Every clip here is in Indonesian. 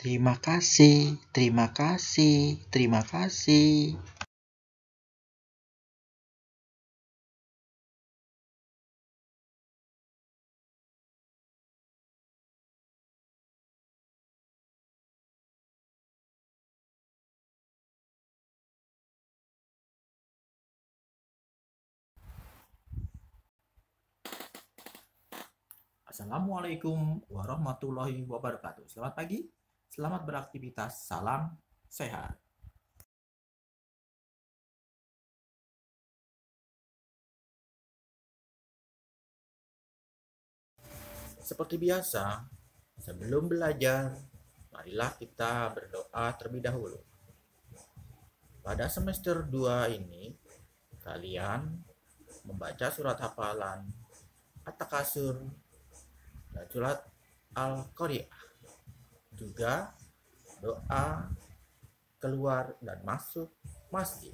Terima kasih, terima kasih, terima kasih. Assalamualaikum warahmatullahi wabarakatuh. Selamat pagi, selamat beraktivitas, salam sehat. Seperti biasa, sebelum belajar, marilah kita berdoa terlebih dahulu. Pada semester 2 ini, kalian membaca surat hafalan At-Takasur dan surat Al-Qari'ah. Juga doa keluar dan masuk masjid.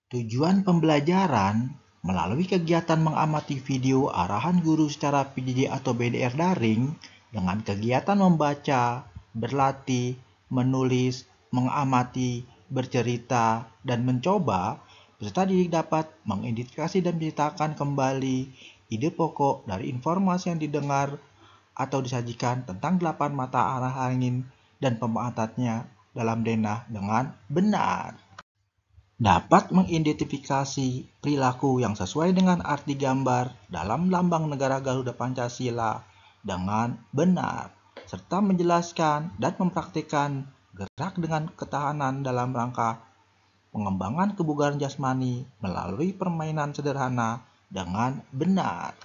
Tujuan pembelajaran melalui kegiatan mengamati video arahan guru secara PJJ atau BDR daring dengan kegiatan membaca, berlatih, menulis, mengamati, bercerita, dan mencoba, peserta didik dapat mengidentifikasi dan menceritakan kembali ide pokok dari informasi yang didengar atau disajikan tentang 8 mata arah angin dan pemanfaatnya dalam denah dengan benar. Dapat mengidentifikasi perilaku yang sesuai dengan arti gambar dalam lambang negara Garuda Pancasila dengan benar, serta menjelaskan dan mempraktikkan gerak dengan ketahanan dalam rangka pengembangan kebugaran jasmani melalui permainan sederhana dengan benar.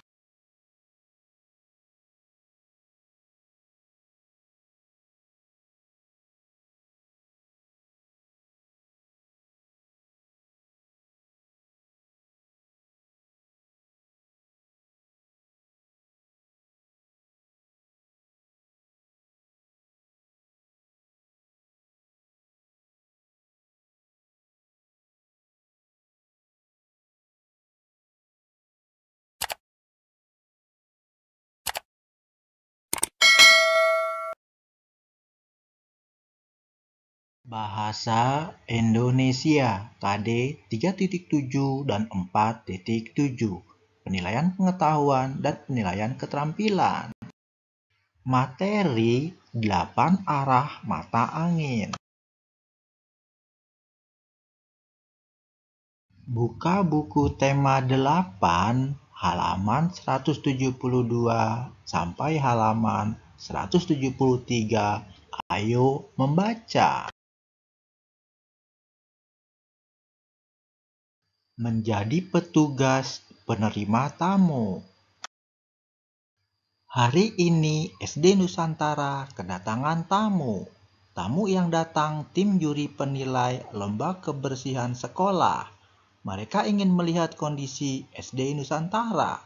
Bahasa Indonesia KD 3.7 dan 4.7. Penilaian pengetahuan dan penilaian keterampilan. Materi 8 arah mata angin. Buka buku tema 8 halaman 172 sampai halaman 173. Ayo membaca. Menjadi petugas penerima tamu. Hari ini SD Nusantara kedatangan tamu. Tamu yang datang tim juri penilai lomba kebersihan sekolah. Mereka ingin melihat kondisi SD Nusantara.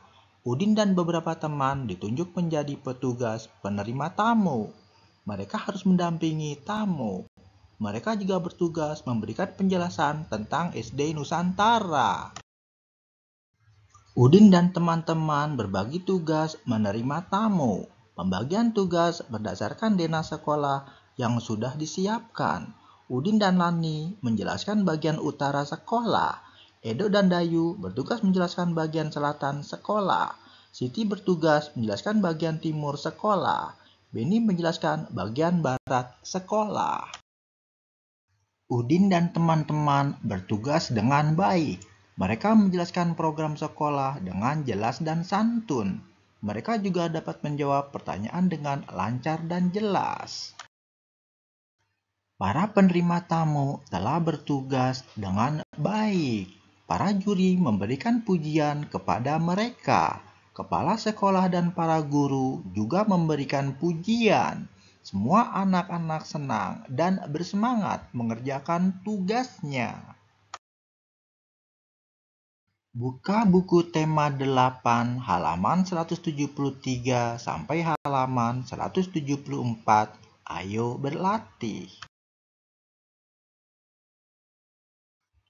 Udin dan beberapa teman ditunjuk menjadi petugas penerima tamu. Mereka harus mendampingi tamu. Mereka juga bertugas memberikan penjelasan tentang SD Nusantara. Udin dan teman-teman berbagi tugas menerima tamu. Pembagian tugas berdasarkan denah sekolah yang sudah disiapkan. Udin dan Lani menjelaskan bagian utara sekolah. Edo dan Dayu bertugas menjelaskan bagian selatan sekolah. Siti bertugas menjelaskan bagian timur sekolah. Beni menjelaskan bagian barat sekolah. Udin dan teman-teman bertugas dengan baik. Mereka menjelaskan program sekolah dengan jelas dan santun. Mereka juga dapat menjawab pertanyaan dengan lancar dan jelas. Para penerima tamu telah bertugas dengan baik. Para juri memberikan pujian kepada mereka. Kepala sekolah dan para guru juga memberikan pujian. Semua anak-anak senang dan bersemangat mengerjakan tugasnya. Buka buku tema 8 halaman 173 sampai halaman 174. Ayo berlatih.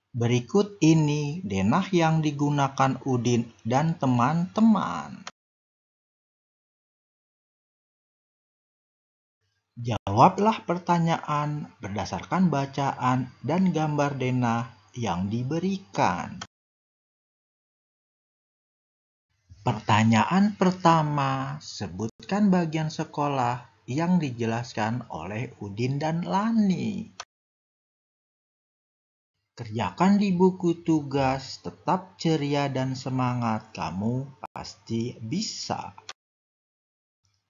Berikut ini denah yang digunakan Udin dan teman-teman. Jawablah pertanyaan berdasarkan bacaan dan gambar denah yang diberikan. Pertanyaan pertama, sebutkan bagian sekolah yang dijelaskan oleh Udin dan Lani. Kerjakan di buku tugas, tetap ceria dan semangat, kamu pasti bisa.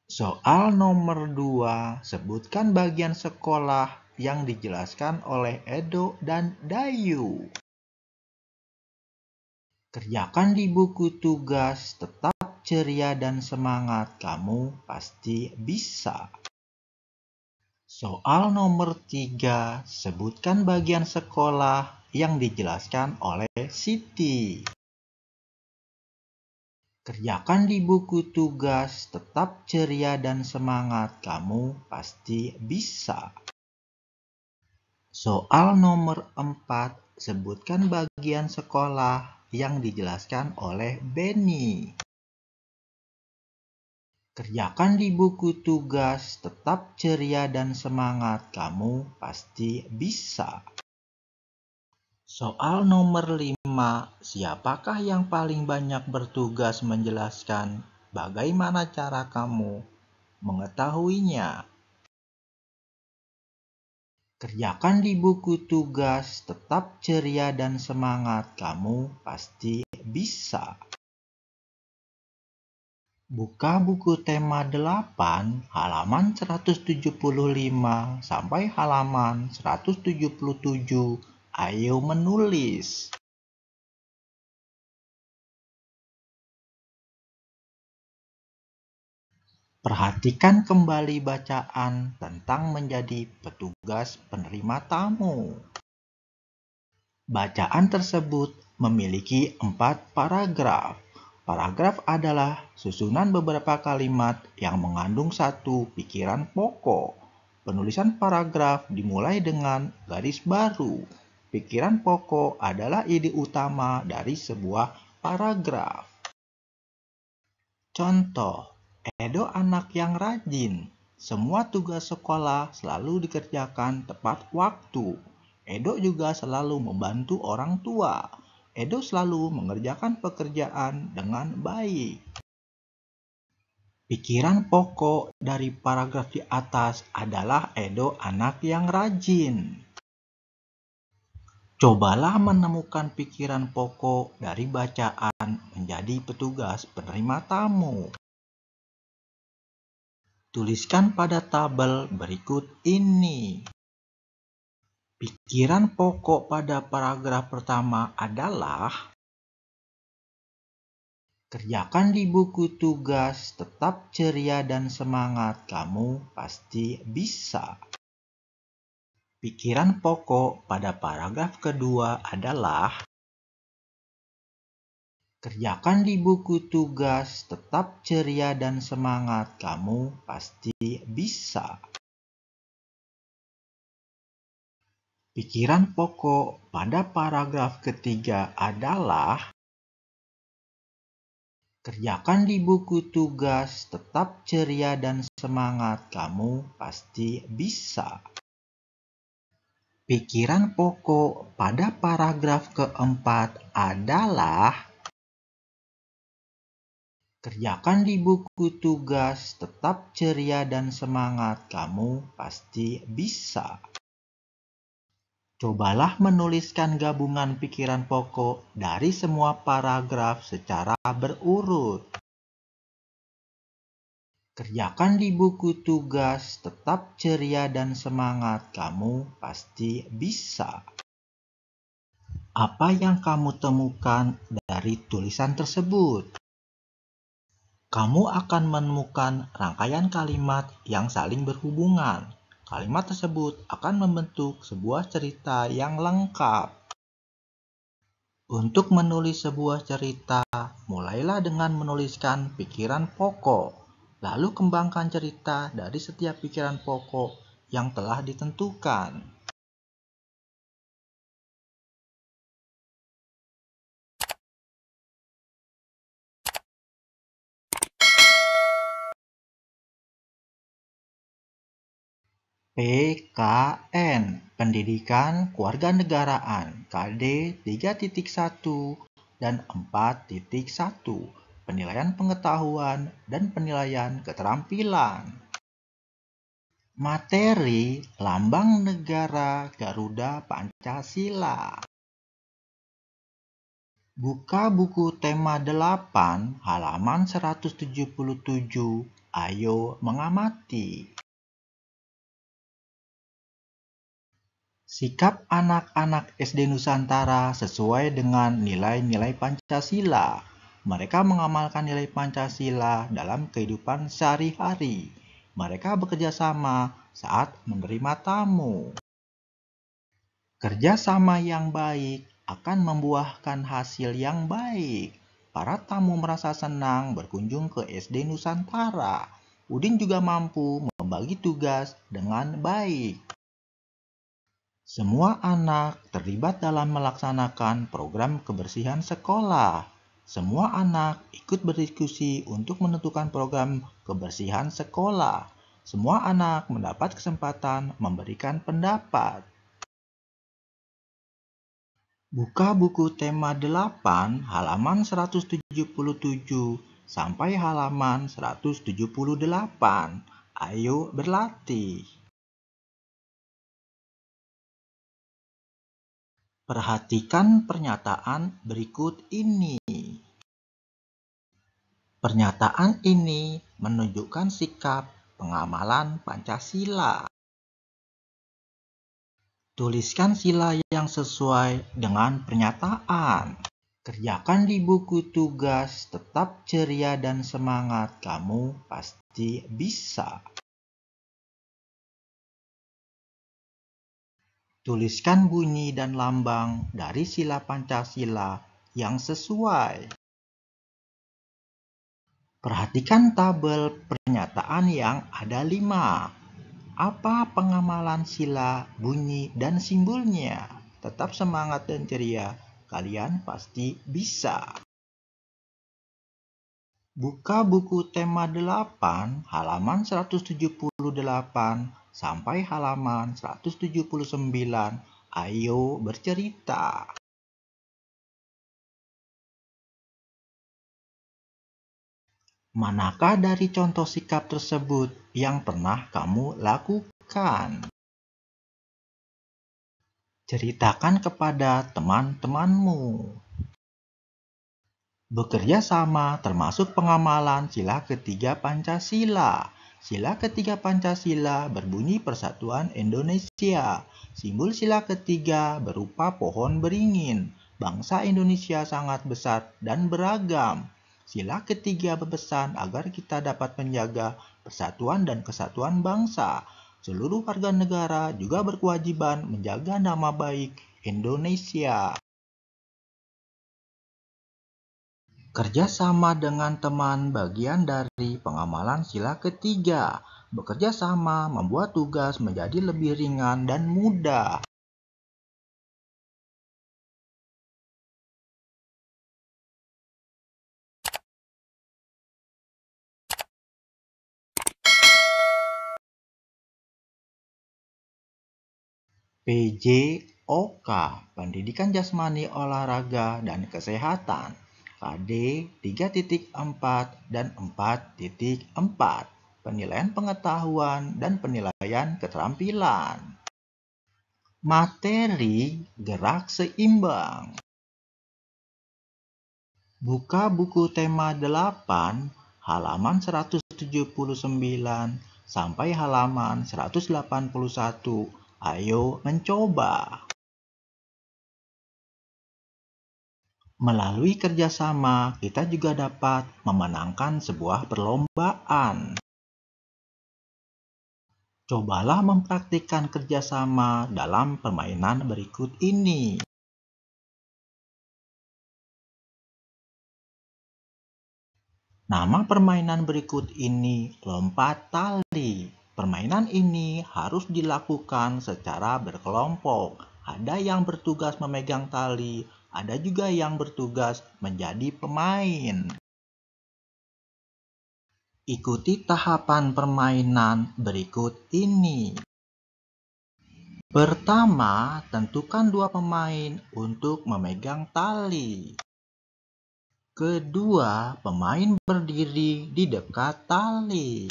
Soal nomor 2, sebutkan bagian sekolah yang dijelaskan oleh Edo dan Dayu. Kerjakan di buku tugas, tetap ceria dan semangat, kamu pasti bisa. Soal nomor 3, sebutkan bagian sekolah yang dijelaskan oleh Siti. Kerjakan di buku tugas, tetap ceria dan semangat, kamu pasti bisa. Soal nomor 4, sebutkan bagian sekolah yang dijelaskan oleh Benny. Kerjakan di buku tugas, tetap ceria dan semangat, kamu pasti bisa. Soal nomor 5, siapakah yang paling banyak bertugas menjelaskan? Bagaimana cara kamu mengetahuinya? Kerjakan di buku tugas, tetap ceria dan semangat, kamu pasti bisa. Buka buku tema 8 halaman 175 sampai halaman 177. Ayo menulis. Perhatikan kembali bacaan tentang menjadi petugas penerima tamu. Bacaan tersebut memiliki 4 paragraf. Paragraf adalah susunan beberapa kalimat yang mengandung satu pikiran pokok. Penulisan paragraf dimulai dengan garis baru. Pikiran pokok adalah ide utama dari sebuah paragraf. Contoh, Edo anak yang rajin. Semua tugas sekolah selalu dikerjakan tepat waktu. Edo juga selalu membantu orang tua. Edo selalu mengerjakan pekerjaan dengan baik. Pikiran pokok dari paragraf di atas adalah Edo anak yang rajin. Cobalah menemukan pikiran pokok dari bacaan menjadi petugas penerima tamu. Tuliskan pada tabel berikut ini. Pikiran pokok pada paragraf pertama adalah: kerjakan di buku tugas, tetap ceria dan semangat, kamu pasti bisa. Pikiran pokok pada paragraf kedua adalah: kerjakan di buku tugas, tetap ceria dan semangat, kamu pasti bisa. Pikiran pokok pada paragraf ketiga adalah: kerjakan di buku tugas, tetap ceria dan semangat, kamu pasti bisa. Pikiran pokok pada paragraf keempat adalah: kerjakan di buku tugas, tetap ceria dan semangat, kamu pasti bisa. Cobalah menuliskan gabungan pikiran pokok dari semua paragraf secara berurut. Kerjakan di buku tugas, tetap ceria dan semangat, kamu pasti bisa. Apa yang kamu temukan dari tulisan tersebut? Kamu akan menemukan rangkaian kalimat yang saling berhubungan. Kalimat tersebut akan membentuk sebuah cerita yang lengkap. Untuk menulis sebuah cerita, mulailah dengan menuliskan pikiran pokok, lalu kembangkan cerita dari setiap pikiran pokok yang telah ditentukan. PKN, Pendidikan Kewarganegaraan, KD 3.1 dan 4.1, Penilaian Pengetahuan dan Penilaian Keterampilan. Materi Lambang Negara Garuda Pancasila. Buka buku tema 8 halaman 177. Ayo mengamati. Sikap anak-anak SD Nusantara sesuai dengan nilai-nilai Pancasila. Mereka mengamalkan nilai Pancasila dalam kehidupan sehari-hari. Mereka bekerja sama saat menerima tamu. Kerjasama yang baik akan membuahkan hasil yang baik. Para tamu merasa senang berkunjung ke SD Nusantara. Udin juga mampu membagi tugas dengan baik. Semua anak terlibat dalam melaksanakan program kebersihan sekolah. Semua anak ikut berdiskusi untuk menentukan program kebersihan sekolah. Semua anak mendapat kesempatan memberikan pendapat. Buka buku tema 8 halaman 177 sampai halaman 178. Ayo berlatih. Perhatikan pernyataan berikut ini. Pernyataan ini menunjukkan sikap pengamalan Pancasila. Tuliskan sila yang sesuai dengan pernyataan. Kerjakan di buku tugas, tetap ceria dan semangat, kamu pasti bisa. Tuliskan bunyi dan lambang dari sila Pancasila yang sesuai. Perhatikan tabel pernyataan yang ada 5. Apa pengamalan sila, bunyi, dan simbolnya? Tetap semangat dan ceria, kalian pasti bisa. Buka buku tema 8 halaman 178 sampai halaman 179. Ayo bercerita. Manakah dari contoh sikap tersebut yang pernah kamu lakukan? Ceritakan kepada teman-temanmu. Bekerja sama termasuk pengamalan sila ketiga Pancasila. Sila ketiga Pancasila berbunyi Persatuan Indonesia. Simbol sila ketiga berupa pohon beringin. Bangsa Indonesia sangat besar dan beragam. Sila ketiga berpesan agar kita dapat menjaga persatuan dan kesatuan bangsa. Seluruh warga negara juga berkewajiban menjaga nama baik Indonesia. Kerja sama dengan teman bagian dari pengamalan sila ketiga. Bekerja sama membuat tugas menjadi lebih ringan dan mudah. PJOK, Pendidikan Jasmani Olahraga dan Kesehatan, KD 3.4 dan 4.4, Penilaian Pengetahuan dan Penilaian Keterampilan. Materi gerak seimbang. Buka buku tema 8 halaman 179 sampai halaman 181. Ayo mencoba. Melalui kerjasama, kita juga dapat memenangkan sebuah perlombaan. Cobalah mempraktikkan kerjasama dalam permainan berikut ini. Nama permainan berikut ini lompat tali. Permainan ini harus dilakukan secara berkelompok. Ada yang bertugas memegang tali, ada juga yang bertugas menjadi pemain. Ikuti tahapan permainan berikut ini. Pertama, tentukan 2 pemain untuk memegang tali. Kedua, pemain berdiri di dekat tali.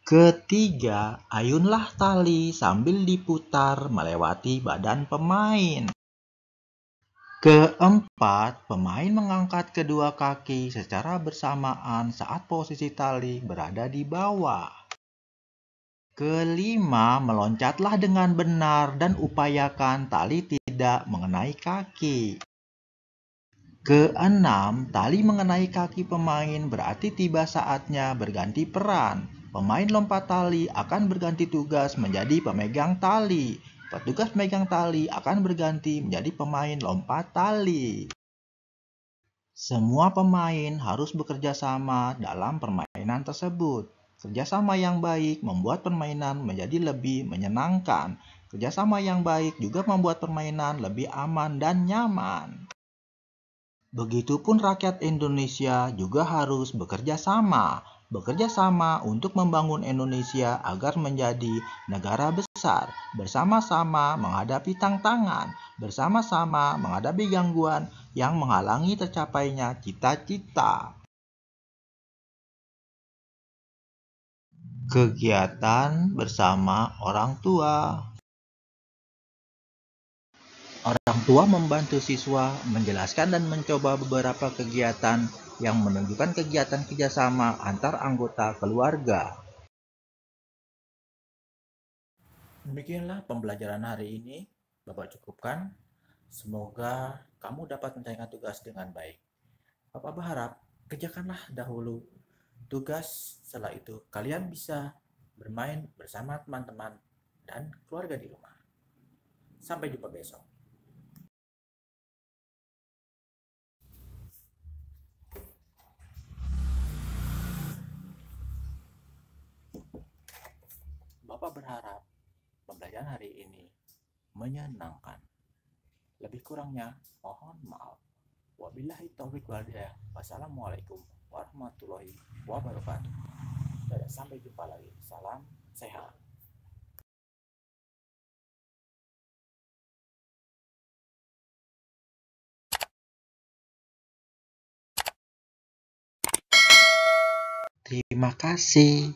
Ketiga, ayunlah tali sambil diputar melewati badan pemain. Keempat, pemain mengangkat kedua kaki secara bersamaan saat posisi tali berada di bawah. Kelima, meloncatlah dengan benar dan upayakan tali tidak mengenai kaki. Keenam, tali mengenai kaki pemain berarti tiba saatnya berganti peran. Pemain lompat tali akan berganti tugas menjadi pemegang tali. Petugas megang tali akan berganti menjadi pemain lompat tali. Semua pemain harus bekerja sama dalam permainan tersebut. Kerjasama yang baik membuat permainan menjadi lebih menyenangkan. Kerjasama yang baik juga membuat permainan lebih aman dan nyaman. Begitupun rakyat Indonesia juga harus bekerja sama untuk membangun Indonesia agar menjadi negara besar, bersama-sama menghadapi tantangan, bersama-sama menghadapi gangguan yang menghalangi tercapainya cita-cita. Kegiatan bersama orang tua. Orang tua membantu siswa menjelaskan dan mencoba beberapa kegiatan yang menunjukkan kegiatan kerjasama antar anggota keluarga. Demikianlah pembelajaran hari ini, Bapak cukupkan. Semoga kamu dapat menyelesaikan tugas dengan baik. Bapak berharap kerjakanlah dahulu tugas, setelah itu kalian bisa bermain bersama teman-teman dan keluarga di rumah. Sampai jumpa besok. Bapak berharap pembelajaran hari ini menyenangkan. Lebih kurangnya mohon maaf. Wabillahi taufiq wal hidayah. Wassalamualaikum warahmatullahi wabarakatuh. Dan sampai jumpa lagi. Salam sehat. Terima kasih.